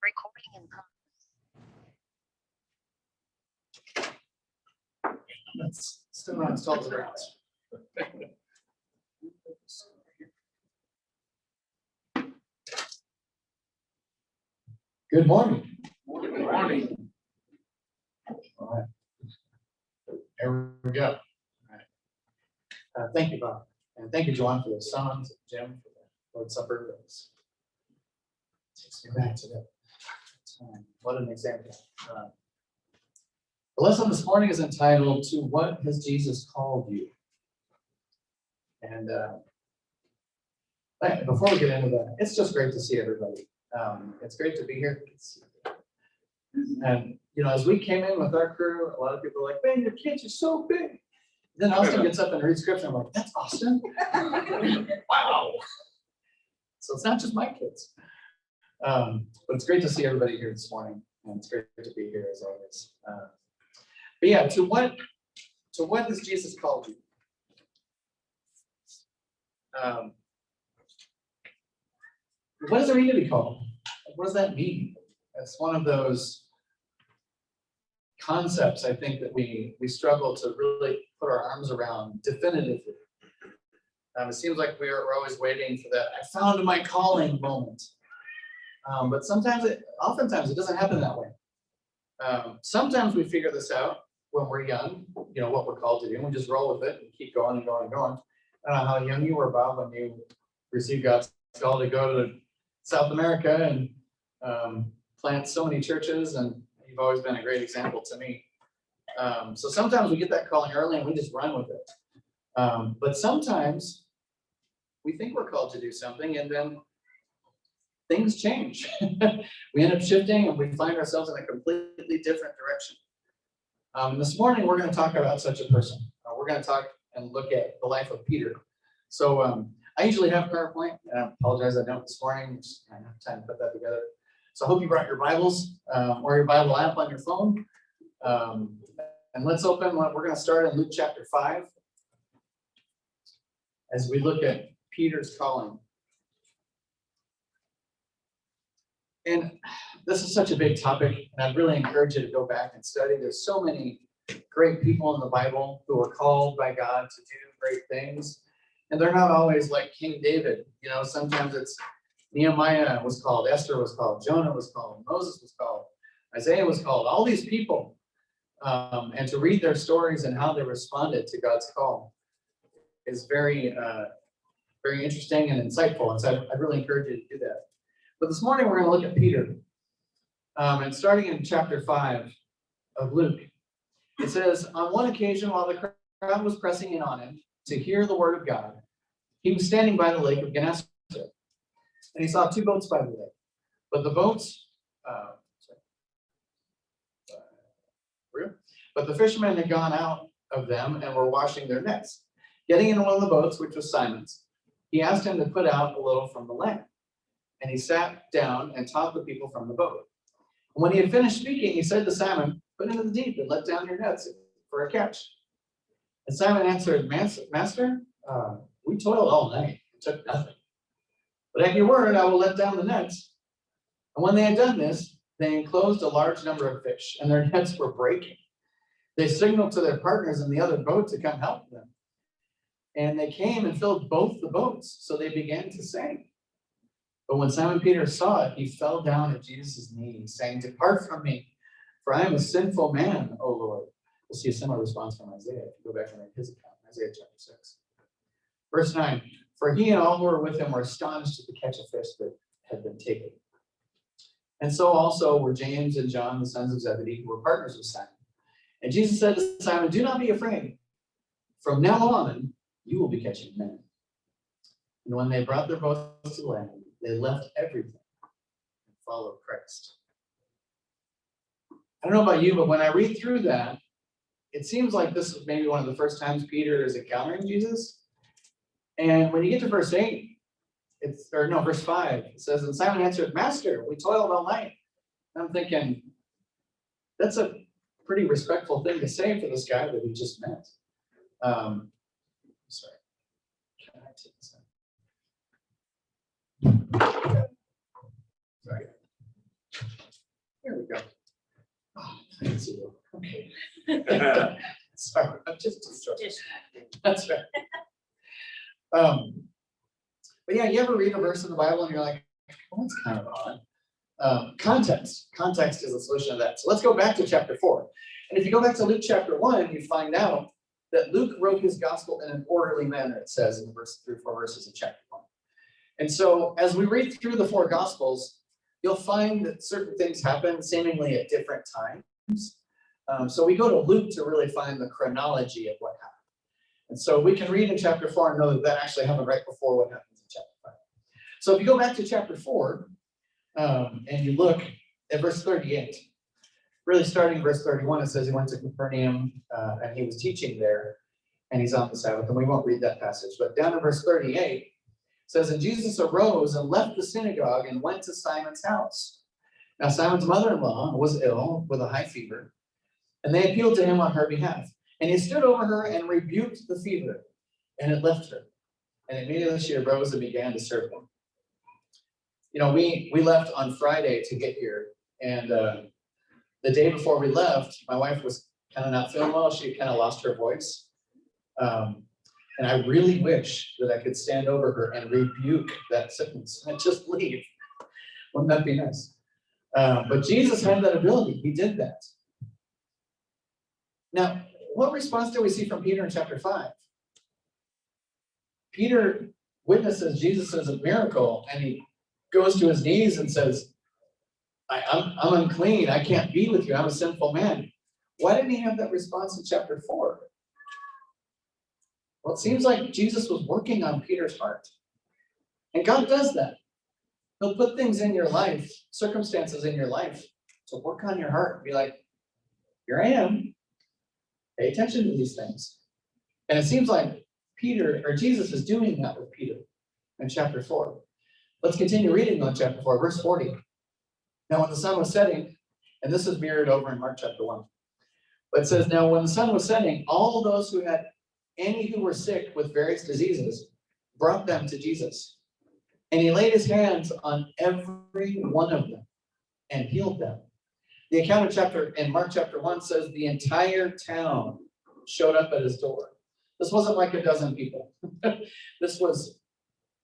Recording in That's still not installed the grounds. Good morning. Good morning. All right. There we go. All right. Thank you, Bob. And thank you, Joanne, for the summons, Jim, for the Lord's Supper. Takes me back to that time. What an example. The lesson this morning is entitled, "To What Has Jesus Called You?" And before we get into that, it's just great to see everybody. It's great to be here. And, you know, as we came in with our crew, a lot of people are like, "Man, your kids are so big." Then Austin gets up and reads scripture. I'm like, "That's Austin." Wow. So it's not just my kids. But it's great to see everybody here this morning. And it's great to be here as always. But yeah, to what has Jesus called you? What does it mean to be called? What does that mean? That's one of those concepts, I think, that we struggle to really put our arms around definitively. It seems like we're always waiting for that "I found my calling" moment. But oftentimes it doesn't happen that way. Sometimes we figure this out when we're young, you know, what we're called to do, and we just roll with it and keep going and going and going. I don't know how young you were, Bob, when you received God's call to go to South America and plant so many churches, and you've always been a great example to me. So sometimes we get that calling early and we just run with it. But sometimes we think we're called to do something and then things change. We end up shifting and we find ourselves in a completely different direction. This morning, we're going to talk about such a person. We're going to talk and look at the life of Peter. So I usually have PowerPoint, and I apologize I don't this morning. I don't have time to put that together. So I hope you brought your Bibles or your Bible app on your phone. And let's open. We're going to start in Luke chapter 5 as we look at Peter's calling. And this is such a big topic, and I'd really encourage you to go back and study. There's so many great people in the Bible who are called by God to do great things. And they're not always like King David. You know, sometimes it's Nehemiah was called, Esther was called, Jonah was called, Moses was called, Isaiah was called, all these people. And to read their stories and how they responded to God's call is very, very interesting and insightful. And so I'd really encourage you to do that. But this morning, we're going to look at Peter. And starting in chapter 5 of Luke, it says, "On one occasion, while the crowd was pressing in on him to hear the word of God, he was standing by the lake of Gennesaret. And he saw two boats by the lake. But the fishermen had gone out of them and were washing their nets. Getting in one of the boats, which was Simon's, he asked him to put out a little from the land. And he sat down and taught the people from the boat. And when he had finished speaking, he said to Simon, 'Put into the deep and let down your nets for a catch.' And Simon answered, 'Master, we toiled all night and took nothing. But at your word, I will let down the nets.' And when they had done this, they enclosed a large number of fish, and their nets were breaking. They signaled to their partners in the other boat to come help them. And they came and filled both the boats, so they began to sink. But when Simon Peter saw it, he fell down at Jesus' knees, saying, 'Depart from me, for I am a sinful man, O Lord.'" We'll see a similar response from Isaiah. If you go back and read his account, Isaiah chapter 6. Verse 9, "For he and all who were with him were astonished at the catch of fish that had been taken. And so also were James and John, the sons of Zebedee, who were partners with Simon. And Jesus said to Simon, 'Do not be afraid. From now on, you will be catching men.' And when they brought their boats to land, they left everything and followed Christ." I don't know about you, but when I read through that, it seems like this is maybe one of the first times Peter is encountering Jesus. And when you get to verse 8, verse 5, it says, "And Simon answered, 'Master, we toiled all night.'" And I'm thinking, that's a pretty respectful thing to say for this guy that he just met. Sorry. Can I take this out? Sorry. Sorry, I'm just distracted. Distracted. That's right. But yeah, you ever read a verse in the Bible and you're like, well, that's kind of odd. Context is the solution to that. So let's go back to chapter 4. And if you go back to Luke chapter 1, you find out that Luke wrote his gospel in an orderly manner, it says in the first 3 or 4 verses of chapter 1. And so as we read through the 4 gospels, you'll find that certain things happen seemingly at different times. So we go to Luke to really find the chronology of what happened. And so we can read in chapter 4 and know that that actually happened right before what happens in chapter 5. So if you go back to chapter 4, and you look at verse 38, really starting verse 31, it says he went to Capernaum and he was teaching there, and he's on the Sabbath, and we won't read that passage. But down in verse 38, it says, and Jesus arose and left the synagogue and went to Simon's house. Now Simon's mother-in-law was ill with a high fever, and they appealed to him on her behalf. And he stood over her and rebuked the fever, and it left her. And immediately she arose and began to serve them. You know, we left on Friday to get here, and the day before we left, my wife was kind of not feeling well. She kind of lost her voice. And I really wish that I could stand over her and rebuke that sickness and just leave. Wouldn't that be nice? But Jesus had that ability. He did that. Now, what response do we see from Peter in chapter 5? Peter witnesses Jesus' miracle, and he goes to his knees and says, I'm unclean. I can't be with you. I'm a sinful man. Why didn't he have that response in chapter 4? Well, it seems like Jesus was working on Peter's heart. And God does that. He'll put things in your life, circumstances in your life, to work on your heart. Be like, here I am. Pay attention to these things. And it seems like Peter, or Jesus, is doing that with Peter in chapter 4. Let's continue reading on chapter 4, verse 40. Now, when the sun was setting, and this is mirrored over in Mark chapter 1, but it says, now when the sun was setting, all those who had any who were sick with various diseases brought them to Jesus. And he laid his hands on every one of them and healed them. The account of chapter in Mark chapter 1 says the entire town showed up at his door. This wasn't like a dozen people. This was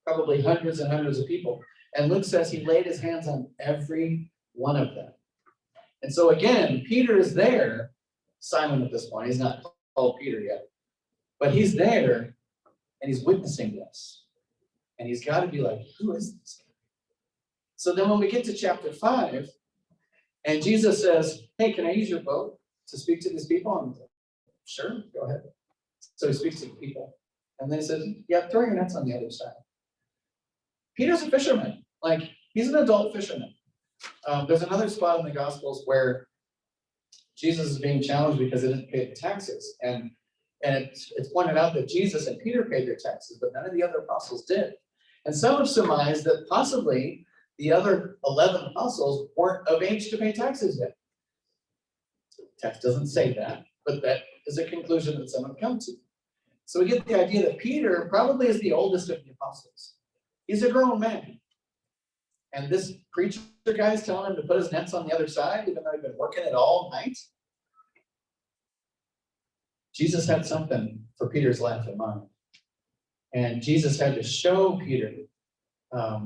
probably hundreds and hundreds of people. And Luke says he laid his hands on every one of them. And so again, Peter is there. Simon at this point, he's not called Peter yet. But he's there and he's witnessing this. And he's got to be like, who is this guy? So then when we get to chapter 5, and Jesus says, hey, can I use your boat to speak to these people? And sure, go ahead. So he speaks to the people. And then he says, yeah, throw your nets on the other side. Peter's a fisherman. Like, he's an adult fisherman. There's another spot in the Gospels where Jesus is being challenged because he didn't pay the taxes. And it's pointed out that Jesus and Peter paid their taxes, but none of the other apostles did. And some have surmised that possibly the other 11 apostles weren't of age to pay taxes yet. The text doesn't say that, but that is a conclusion that some have come to. So we get the idea that Peter probably is the oldest of the apostles. He's a grown man. And this preacher guy is telling him to put his nets on the other side, even though he'd been working it all night. Jesus had something for Peter's life in mind. And Jesus had to show Peter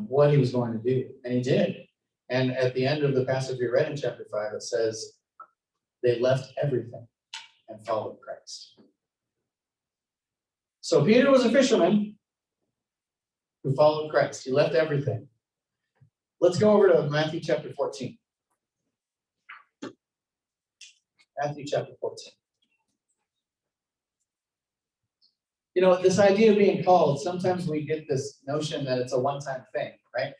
what he was going to do. And he did. And at the end of the passage we read in chapter 5, it says, they left everything and followed Christ. So Peter was a fisherman who followed Christ. He left everything. Let's go over to Matthew chapter 14. Matthew chapter 14. You know, this idea of being called, sometimes we get this notion that it's a one-time thing, right?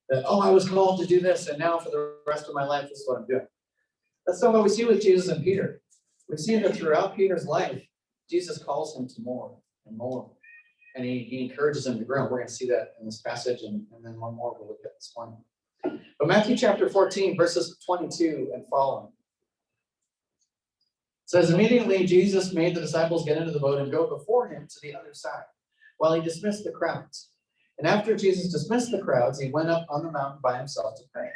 That, oh, I was called to do this, and now for the rest of my life, this is what I'm doing. That's not what we see with Jesus and Peter. We see that throughout Peter's life, Jesus calls him to more and more. And he encourages him to grow. We're going to see that in this passage, and then one more we'll look at this morning. But Matthew chapter 14, verses 22 and following. It says, immediately Jesus made the disciples get into the boat and go before him to the other side, while he dismissed the crowds. And after Jesus dismissed the crowds, he went up on the mountain by himself to pray.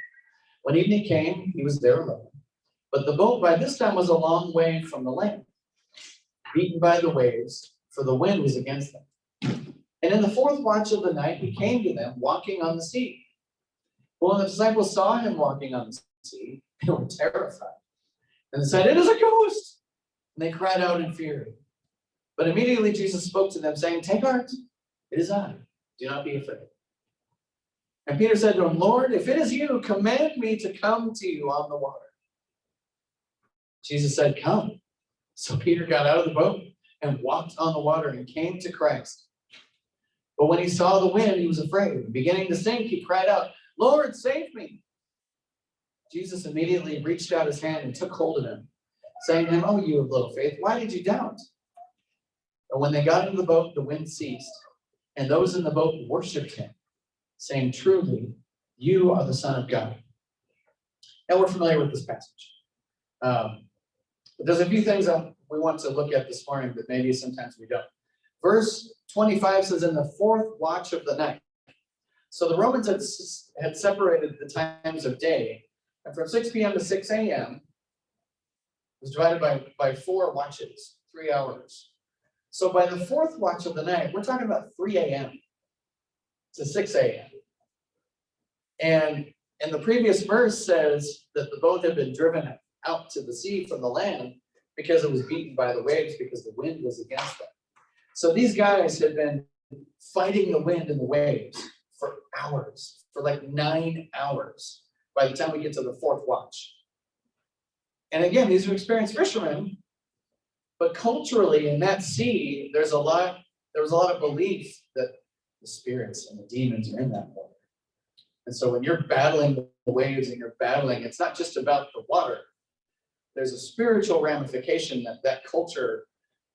When evening came, he was there alone. But the boat by this time was a long way from the land, beaten by the waves, for the wind was against them. And in the fourth watch of the night, he came to them walking on the sea. But when the disciples saw him walking on the sea, they were terrified. And they said, "It is a ghost!" And they cried out in fear. But immediately Jesus spoke to them, saying, "Take heart, it is I. Do not be afraid." And Peter said to him, "Lord, if it is you, command me to come to you on the water." Jesus said, "Come." So Peter got out of the boat and walked on the water and came to Christ. But when he saw the wind, he was afraid. Beginning to sink, he cried out, "Lord, save me." Jesus immediately reached out his hand and took hold of him, saying to him, "Oh, you of little faith, why did you doubt?" But when they got into the boat, the wind ceased, and those in the boat worshipped him, saying, "Truly, you are the Son of God." Now we're familiar with this passage. But there's a few things that we want to look at this morning that maybe sometimes we don't. Verse 25 says, "In the fourth watch of the night." So the Romans had separated the times of day, and from 6 p.m. to 6 a.m. was divided by 4 watches, 3 hours. So by the fourth watch of the night, we're talking about 3 a.m. to 6 a.m. And the previous verse says that the boat had been driven out to the sea from the land because it was beaten by the waves, because the wind was against them. So these guys had been fighting the wind and the waves for hours, for like 9 hours, by the time we get to the fourth watch. And again, these are experienced fishermen, but culturally in that sea, there was a lot of belief that the spirits and the demons are in that water. And so when you're battling the waves and you're battling, it's not just about the water. There's a spiritual ramification that culture,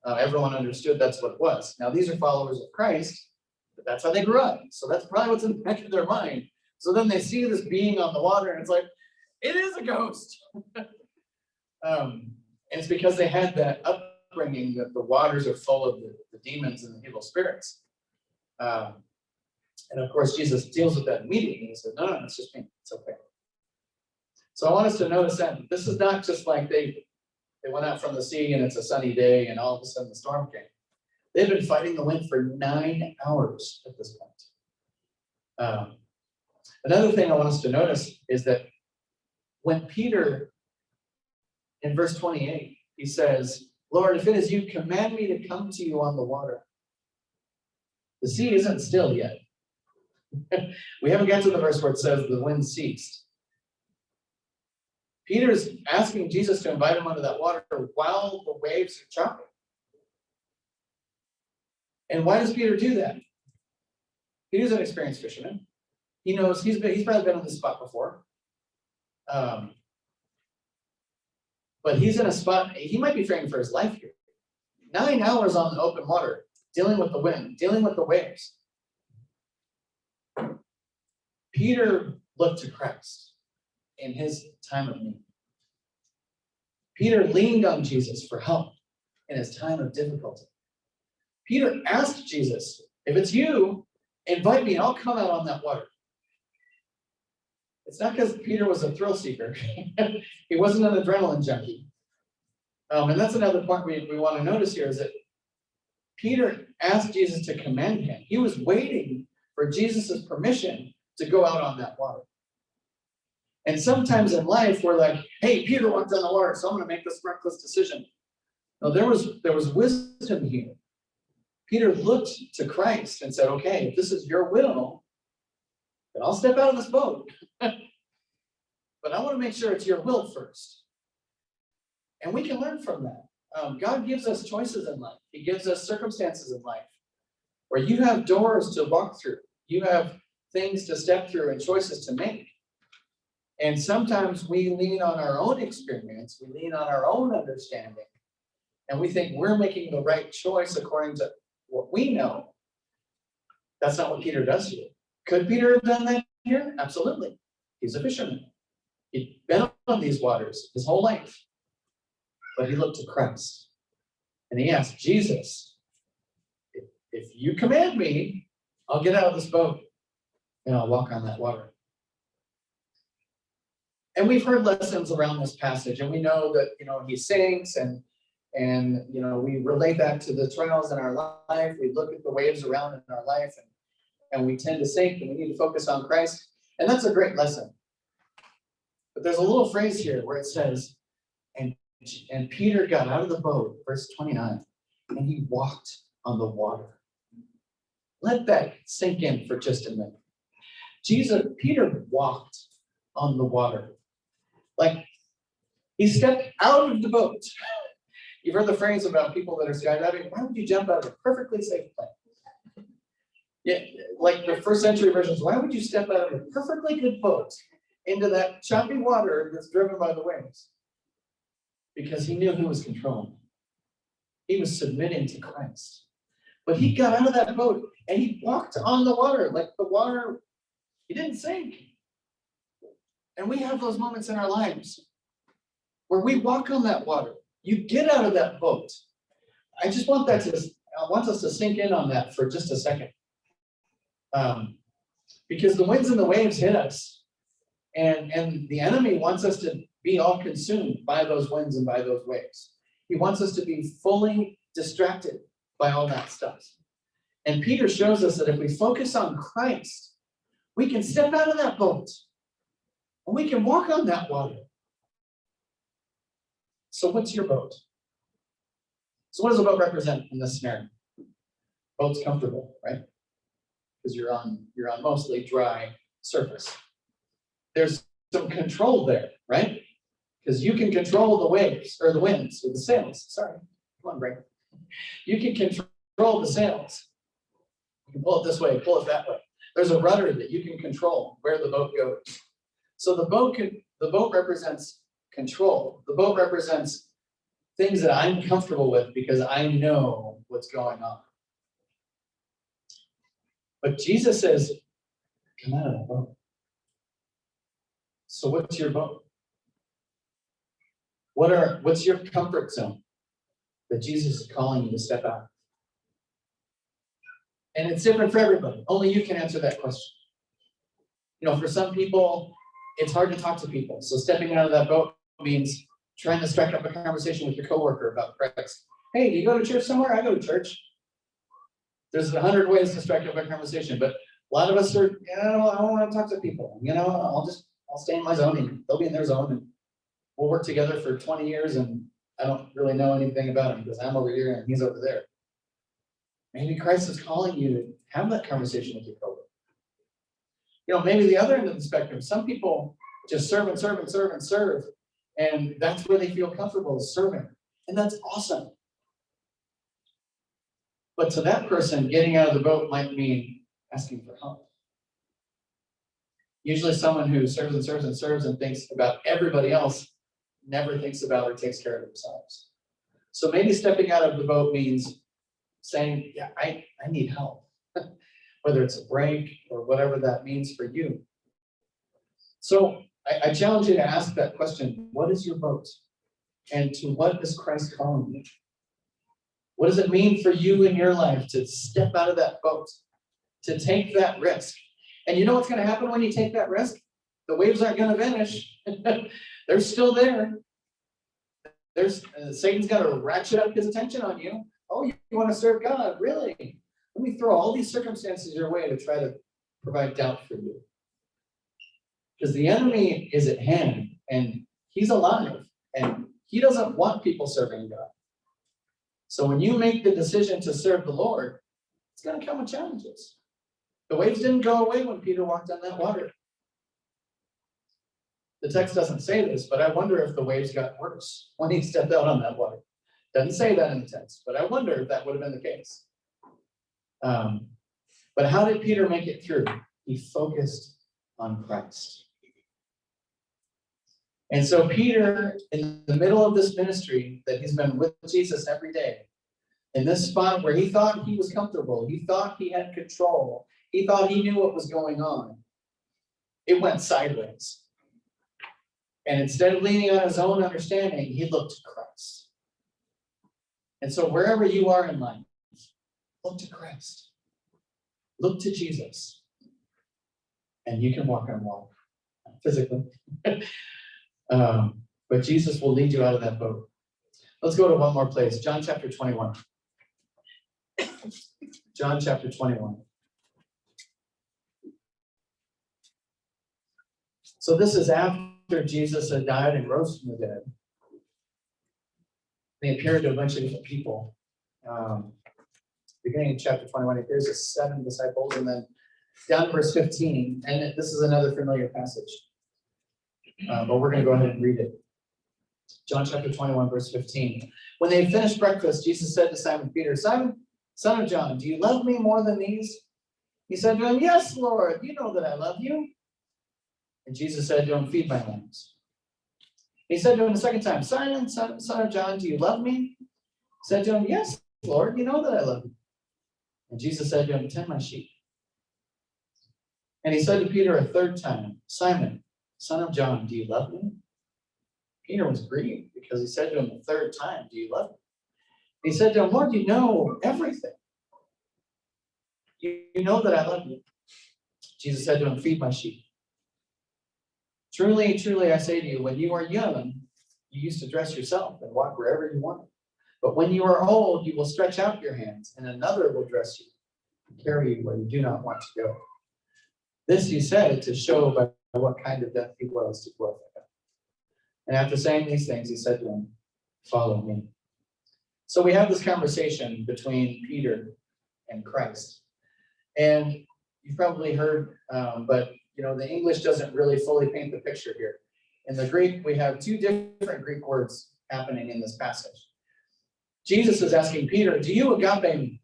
everyone understood that's what it was. Now, these are followers of Christ, but that's how they grew up. So that's probably what's in the back of their mind. So then they see this being on the water, and it's like, it is a ghost. And it's because they had that upbringing that the waters are full of the demons and the evil spirits. And of course, Jesus deals with that immediately. He said, no, it's just me. It's okay. So I want us to notice that this is not just like they went out from the sea and it's a sunny day and all of a sudden the storm came. They've been fighting the wind for 9 hours at this point. Another thing I want us to notice is that when Peter, in verse 28, he says, "Lord, if it is you, command me to come to you on the water." The sea isn't still yet. We haven't got to the verse where it says the wind ceased. Peter's asking Jesus to invite him under that water while the waves are chopping. And why does Peter do that? Peter's an experienced fisherman. He knows he's probably been on this spot before. But he's in a spot, he might be fearing for his life here. 9 hours on the open water, dealing with the wind, dealing with the waves. Peter looked to Christ in his time of need. Peter leaned on Jesus for help in his time of difficulty. Peter asked Jesus, "If it's you, invite me, I'll come out on that water." It's not because Peter was a thrill seeker. He wasn't an adrenaline junkie. And that's another point we want to notice here is that Peter asked Jesus to command him. He was waiting for Jesus' permission to go out on that water. And sometimes in life, we're like, "Hey, Peter walked on the water, so I'm going to make this reckless decision." No, there was wisdom here. Peter looked to Christ and said, "Okay, if this is your will, then I'll step out of this boat. But I want to make sure it's your will first." And we can learn from that. God gives us choices in life. He gives us circumstances in life where you have doors to walk through. You have things to step through and choices to make. And sometimes we lean on our own experience. We lean on our own understanding. And we think we're making the right choice according to what we know. That's not what Peter does here. Could Peter have done that here? Absolutely. He's a fisherman. He'd been on these waters his whole life. But he looked to Christ. And he asked Jesus, if you command me, I'll get out of this boat and I'll walk on that water. And we've heard lessons around this passage, and we know that, he sinks, and we relate that to the trials in our life. We look at the waves around in our life, and we tend to sink, and we need to focus on Christ. And that's a great lesson. But there's a little phrase here where it says, and Peter got out of the boat, verse 29, and he walked on the water. Let that sink in for just a minute. Peter walked on the water. Like, he stepped out of the boat. You've heard the phrase about people that are skydiving. Why would you jump out of a perfectly safe plane? Yeah, like the first century versions, why would you step out of a perfectly good boat into that choppy water that's driven by the waves? Because he knew who was controlling. He was submitting to Christ. But he got out of that boat and he walked on the water. Like the water, he didn't sink. And we have those moments in our lives where we walk on that water. You get out of that boat. I want us to sink in on that for just a second. Because the winds and the waves hit us. And the enemy wants us to be all consumed by those winds and by those waves. He wants us to be fully distracted by all that stuff. And Peter shows us that if we focus on Christ, we can step out of that boat and we can walk on that water. So what's your boat? So what does a boat represent in this scenario? Boat's comfortable, right? Because you're on mostly dry surface. There's some control there, right? Because you can control the waves or the winds or the sails. Sorry, come on, Greg. You can control the sails. You can pull it this way, pull it that way. There's a rudder that you can control where the boat goes. So the boat represents control. The boat represents things that I'm comfortable with because I know what's going on. But Jesus says, come out of the boat. So what's your boat? What's your comfort zone that Jesus is calling you to step out? And it's different for everybody. Only you can answer that question. For some people, it's hard to talk to people. So stepping out of that boat means trying to strike up a conversation with your coworker about Christ. Hey, do you go to church somewhere? I go to church. There's 100 ways to strike up a conversation, but a lot of us are, I don't want to talk to people. I'll stay in my zone and they'll be in their zone and we'll work together for 20 years and I don't really know anything about him because I'm over here and he's over there. Maybe Christ is calling you to have that conversation with your coworker. Maybe the other end of the spectrum, some people just serve and serve and serve and serve, and that's where they feel comfortable, serving. And that's awesome. But to that person, getting out of the boat might mean asking for help. Usually someone who serves and serves and serves and thinks about everybody else never thinks about or takes care of themselves. So maybe stepping out of the boat means saying, yeah, I need help, whether it's a break or whatever that means for you. So I challenge you to ask that question, what is your boat? And to what is Christ calling you? What does it mean for you in your life to step out of that boat, to take that risk? And you know what's going to happen when you take that risk? The waves aren't going to vanish. They're still there. Satan's got to ratchet up his attention on you. Oh, you want to serve God? Really? Let me throw all these circumstances your way to try to provide doubt for you. Because the enemy is at hand and he's alive and he doesn't want people serving God. So when you make the decision to serve the Lord, it's going to come with challenges. The waves didn't go away when Peter walked on that water. The text doesn't say this, but I wonder if the waves got worse when he stepped out on that water. Doesn't say that in the text, but I wonder if that would have been the case. But how did Peter make it through? He focused on Christ. And so Peter, in the middle of this ministry that he's been with Jesus every day, in this spot where he thought he was comfortable, he thought he had control, he thought he knew what was going on, it went sideways. And instead of leaning on his own understanding, he looked to Christ. And so wherever you are in life, look to Christ. Look to Jesus. And you can walk on water, physically. But Jesus will lead you out of that boat. Let's go to one more place. John chapter 21. John chapter 21. So this is after Jesus had died and rose from the dead. He appeared to a bunch of different people. Beginning in chapter 21, he appears to 7 disciples, and then down to verse 15, and this is another familiar passage. But we're going to go ahead and read it. John chapter 21, verse 15. When they had finished breakfast, Jesus said to Simon Peter, Simon, son of John, do you love me more than these? He said to him, yes, Lord, you know that I love you. And Jesus said to him, feed my lambs. He said to him the second time, Simon, son of John, do you love me? He said to him, yes, Lord, you know that I love you. And Jesus said to him, tend my sheep. And he said to Peter a third time, Simon, son of John, do you love me? Peter was grieved because he said to him the third time, do you love me? He said to him, Lord, you know everything. You know that I love you. Jesus said to him, feed my sheep. Truly, truly, I say to you, when you are young, you used to dress yourself and walk wherever you wanted. But when you are old, you will stretch out your hands, and another will dress you and carry you where you do not want to go. This he said to show by what kind of death he was to glorify God. And after saying these things, he said to him, follow me. So we have this conversation between Peter and Christ. And you've probably heard, but the English doesn't really fully paint the picture here. In the Greek, we have 2 different Greek words happening in this passage. Jesus is asking Peter, do you agape me?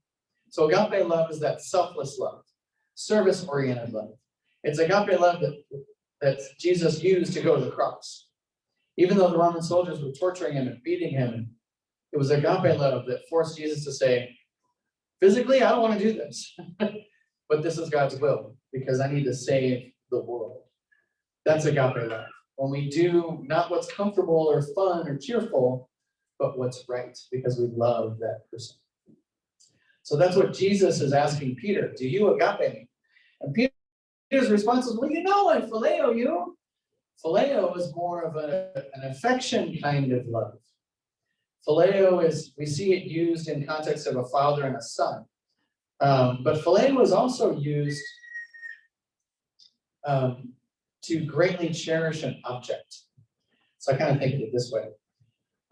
So agape love is that selfless love, service-oriented love. It's agape love that Jesus used to go to the cross. Even though the Roman soldiers were torturing him and beating him, it was agape love that forced Jesus to say, physically, I don't want to do this, but this is God's will because I need to save the world. That's agape love. When we do not what's comfortable or fun or cheerful, but what's right because we love that person. So that's what Jesus is asking Peter, do you agape me? And Peter's response is, well, I phileo you. Phileo is more of an affection kind of love. Phileo is, we see it used in context of a father and a son. But phileo is also used to greatly cherish an object. So I kind of think of it this way.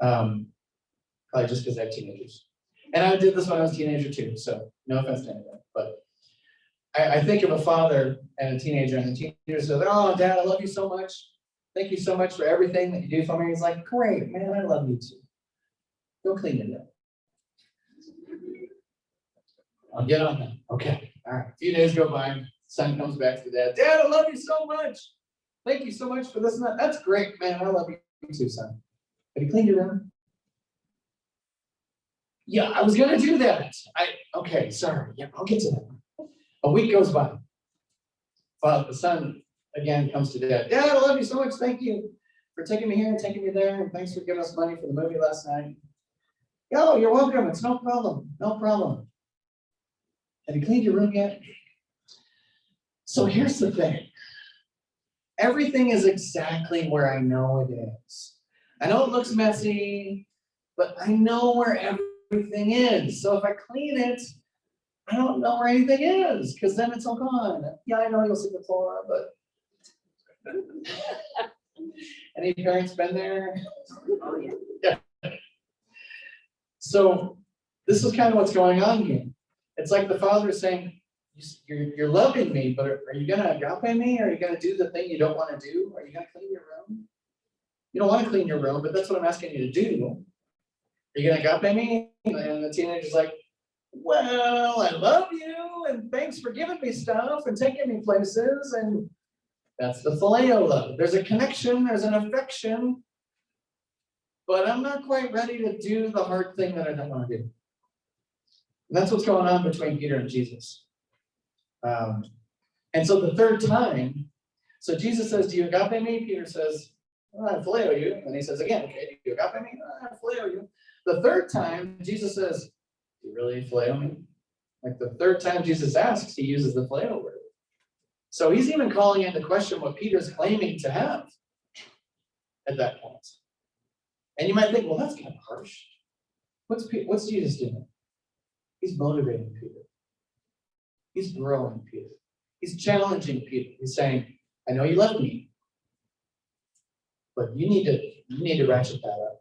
Probably just because I have teenagers. And I did this when I was a teenager too, so no offense to anyone. But I think of a father and a teenager, and the teenager says, oh, Dad, I love you so much. Thank you so much for everything that you do for me. He's like, great, man, I love you too. Go clean it up. I'll get on that. Okay, all right. A few days go by, son comes back to Dad. Dad, I love you so much. Thank you so much for this and that. That's great, man. I love you too, son. Have you cleaned your room? Yeah, I was gonna do that. Okay, sorry. Yeah, I'll get to that. A week goes by. The son again comes to Dad. Dad, I love you so much. Thank you for taking me here and taking me there, and thanks for giving us money for the movie last night. Oh, you're welcome. It's no problem. No problem. Have you cleaned your room yet? So here's the thing. Everything is exactly where I know it is. I know it looks messy, but I know where everything is. So if I clean it, I don't know where anything is, because then it's all gone. Yeah, I know you'll see the floor, but any parents been there? Oh, yeah. So this is kind of what's going on here. It's like the father is saying, you're loving me, but are you going to agape me? Are you going to do the thing you don't want to do? Are you going to clean your room? You don't want to clean your room, but that's what I'm asking you to do. Are you going to agape me? And the teenager's like, well, I love you, and thanks for giving me stuff and taking me places. And that's the phileo love. There's a connection, there's an affection, but I'm not quite ready to do the hard thing that I don't want to do. And that's what's going on between Peter and Jesus. And so the third time, so Jesus says, do you agape me? Peter says, I phileo you. And he says again, okay, do you agape me? I phileo you. The third time, Jesus says, do you really phileo me? Like the third time Jesus asks, he uses the phileo word. So he's even calling into question what Peter's claiming to have. at that point. And you might think, well, that's kind of harsh. What's Jesus doing? He's motivating Peter. He's growing Peter. He's challenging Peter. He's saying, I know you left me, but you need to ratchet that up.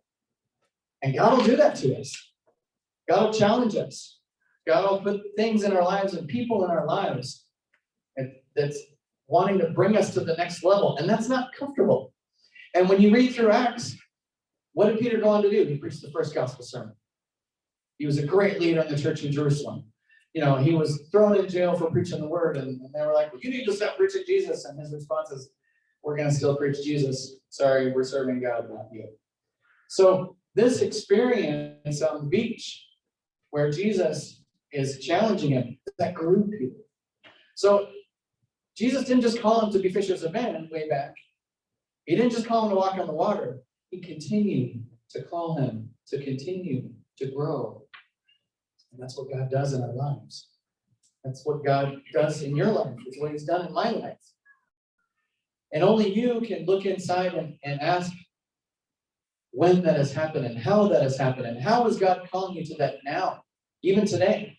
And God will do that to us. God will challenge us. God will put things in our lives and people in our lives that's wanting to bring us to the next level. And that's not comfortable. And when you read through Acts, what did Peter go on to do? He preached the first gospel sermon. He was a great leader in the church in Jerusalem. You know, he was thrown in jail for preaching the word, and they were like, well, you need to stop preaching Jesus. And his response is, we're going to still preach Jesus. Sorry, we're serving God, not you. So this experience on the beach where Jesus is challenging him, that grew Peter. So Jesus didn't just call him to be fishers of men way back. He didn't just call him to walk on the water. He continued to call him to continue to grow. And that's what God does in our lives. That's what God does in your life. It's what he's done in my life. And only you can look inside and ask when that has happened and how that has happened and how is God calling you to that now, even today.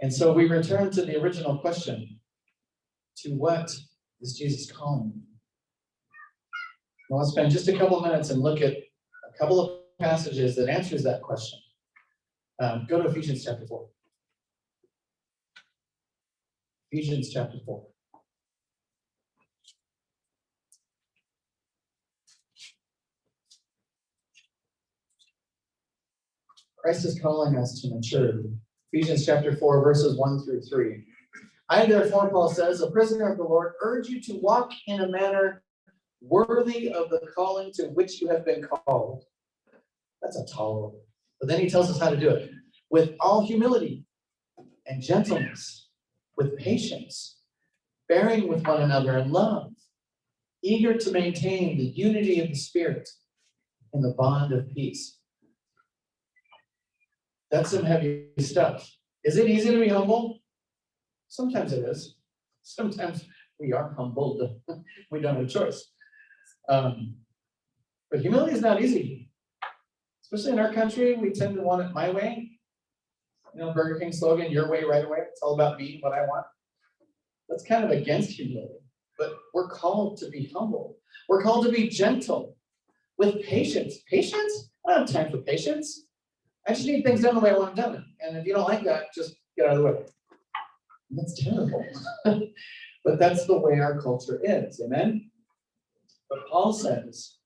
And so we return to the original question. To what is Jesus calling you? Well, I'll spend just a couple of minutes and look at a couple of passages that answers that question. Go to Ephesians chapter 4. Ephesians chapter 4. Christ is calling us to maturity. Ephesians chapter 4, verses 1 through 3. I, therefore, Paul says, a prisoner of the Lord, urge you to walk in a manner worthy of the calling to which you have been called. That's a tall order. But then he tells us how to do it. With all humility and gentleness, with patience, bearing with one another in love, eager to maintain the unity of the Spirit in the bond of peace. That's some heavy stuff. Is it easy to be humble? Sometimes it is. Sometimes we are humbled. We don't have a choice. But humility is not easy. Especially in our country, we tend to want it my way. You know, Burger King slogan, your way, right away. It's all about me, what I want. That's kind of against humility. But we're called to be humble. We're called to be gentle with patience. Patience? I don't have time for patience. I just need things done the way I want them done. And if you don't like that, just get out of the way. That's terrible. But that's the way our culture is. Amen? But Paul says,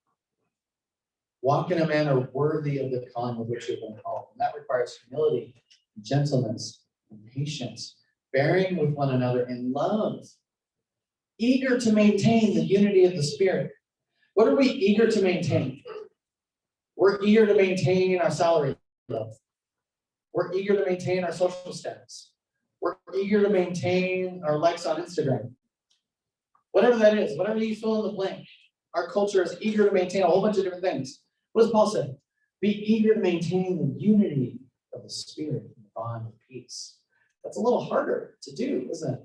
walk in a manner worthy of the calling with which you've been called. And that requires humility, gentleness, and patience, bearing with one another in love, eager to maintain the unity of the Spirit. What are we eager to maintain? We're eager to maintain our salary level. We're eager to maintain our social status. We're eager to maintain our likes on Instagram. Whatever that is, whatever you fill in the blank, our culture is eager to maintain a whole bunch of different things. What does Paul say? Be eager to maintain the unity of the Spirit in the bond of peace. That's a little harder to do, isn't it?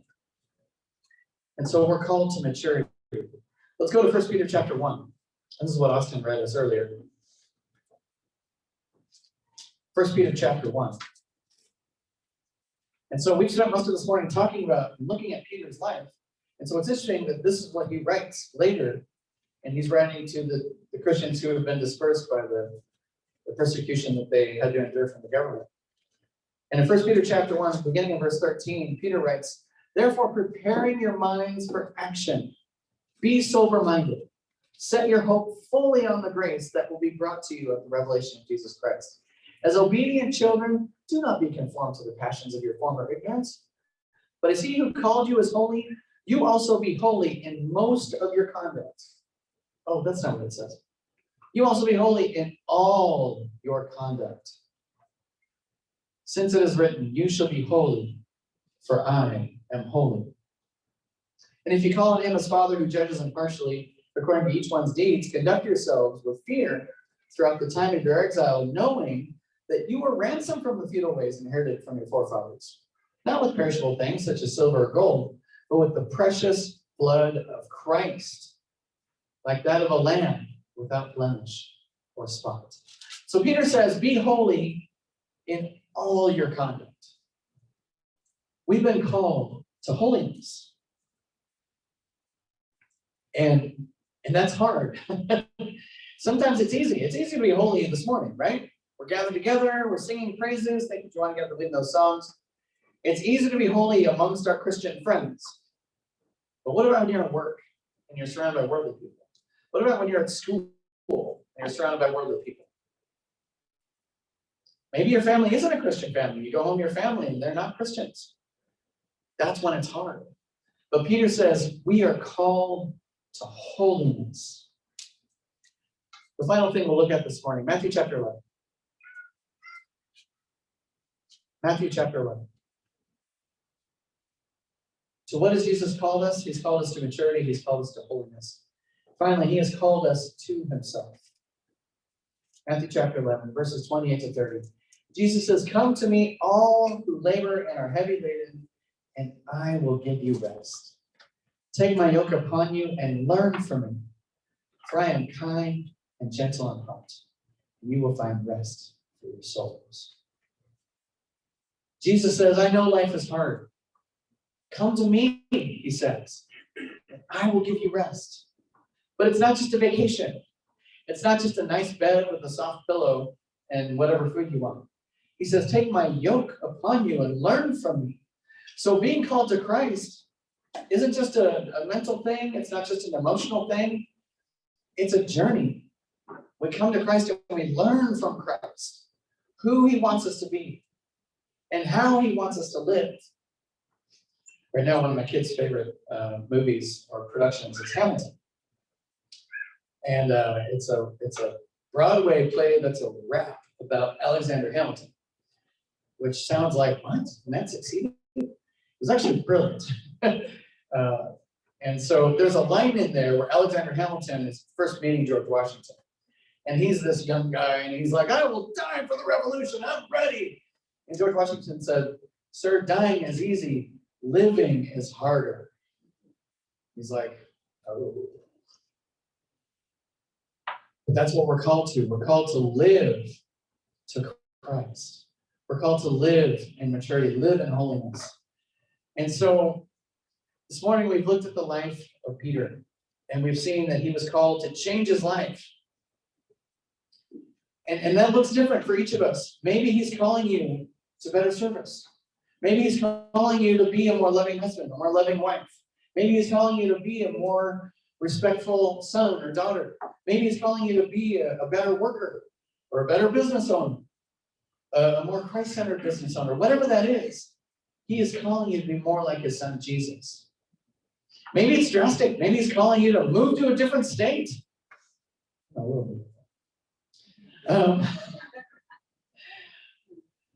And so we're called to maturity. Let's go to 1 Peter chapter 1. This is what Austin read us earlier. 1 Peter chapter 1. And so we've spent most of this morning talking about and looking at Peter's life. And so it's interesting that this is what he writes later. And he's writing to the Christians who have been dispersed by the persecution that they had to endure from the government. And in 1 Peter chapter 1, beginning in verse 13, Peter writes, therefore, preparing your minds for action, be sober-minded. Set your hope fully on the grace that will be brought to you at the revelation of Jesus Christ. As obedient children, do not be conformed to the passions of your former ignorance. But as he who called you is holy, you also be holy in most of your conduct. Oh, that's not what it says. You also be holy in all your conduct. Since it is written, you shall be holy, for I am holy. And if you call on him as Father who judges impartially according to each one's deeds, conduct yourselves with fear throughout the time of your exile, knowing that you were ransomed from the futile ways inherited from your forefathers, not with perishable things such as silver or gold, but with the precious blood of Christ, like that of a lamb without blemish or spot. So Peter says, be holy in all your conduct. We've been called to holiness. And that's hard. Sometimes it's easy. It's easy to be holy this morning, right? We're gathered together, we're singing praises. Thank you, Joanna, to lead those songs. It's easy to be holy amongst our Christian friends. But what about when you're at work and you're surrounded by worldly people? What about when you're at school and you're surrounded by worldly people? Maybe your family isn't a Christian family. You go home to your family and they're not Christians. That's when it's hard. But Peter says we are called to holiness. The final thing we'll look at this morning, Matthew chapter 11. Matthew chapter 11. So what has Jesus called us? He's called us to maturity. He's called us to holiness. Finally, he has called us to himself. Matthew chapter 11, verses 28 to 30. Jesus says, come to me, all who labor and are heavy laden, and I will give you rest. Take my yoke upon you and learn from me, for I am kind and gentle in heart, and you will find rest for your souls. Jesus says, I know life is hard. Come to me, he says, and I will give you rest. But it's not just a vacation. It's not just a nice bed with a soft pillow and whatever food you want. He says, take my yoke upon you and learn from me. So being called to Christ isn't just a mental thing. It's not just an emotional thing. It's a journey. We come to Christ and we learn from Christ who he wants us to be and how he wants us to live. Right now, one of my kids' favorite movies or productions is Hamilton. And it's a Broadway play that's a rap about Alexander Hamilton, which sounds like, what? And that succeeded? It was actually brilliant. And so there's a line in there where Alexander Hamilton is first meeting George Washington. And he's this young guy, and he's like, I will die for the revolution, I'm ready. And George Washington said, sir, dying is easy, living is harder. He's like, oh. But that's what we're called to. We're called to live to Christ. We're called to live in maturity, live in holiness. And so this morning we've looked at the life of Peter, and we've seen that he was called to change his life. And that looks different for each of us. Maybe he's calling you to better service. Maybe he's calling you to be a more loving husband, a more loving wife. Maybe he's calling you to be a more respectful son or daughter. Maybe he's calling you to be a better worker or a better business owner, a more Christ-centered business owner. Whatever that is, he is calling you to be more like his son, Jesus. Maybe it's drastic. Maybe he's calling you to move to a different state. A little bit.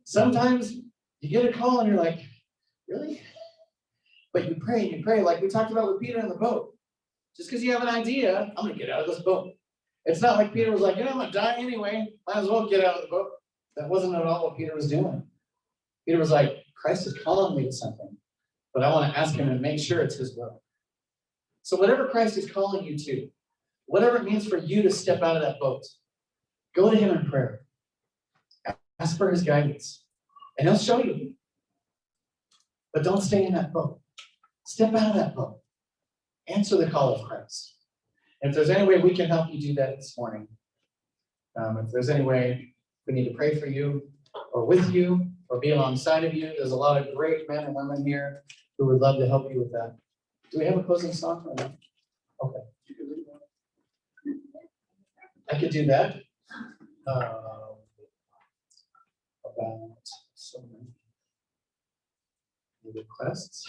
Sometimes you get a call and you're like, really? But you pray and you pray, like we talked about with Peter in the boat. Just because you have an idea, I'm going to get out of this boat. It's not like Peter was like, I'm going to die anyway. Might as well get out of the boat. That wasn't at all what Peter was doing. Peter was like, Christ is calling me to something, but I want to ask him and make sure it's his will. So whatever Christ is calling you to, whatever it means for you to step out of that boat, go to him in prayer. Ask for his guidance, and he'll show you. But don't stay in that boat. Step out of that boat. Answer the call of Christ. And if there's any way we can help you do that this morning, if there's any way we need to pray for you or with you or be alongside of you, there's a lot of great men and women here who would love to help you with that. Do we have a closing song for that? Okay. I could do that. About so many requests.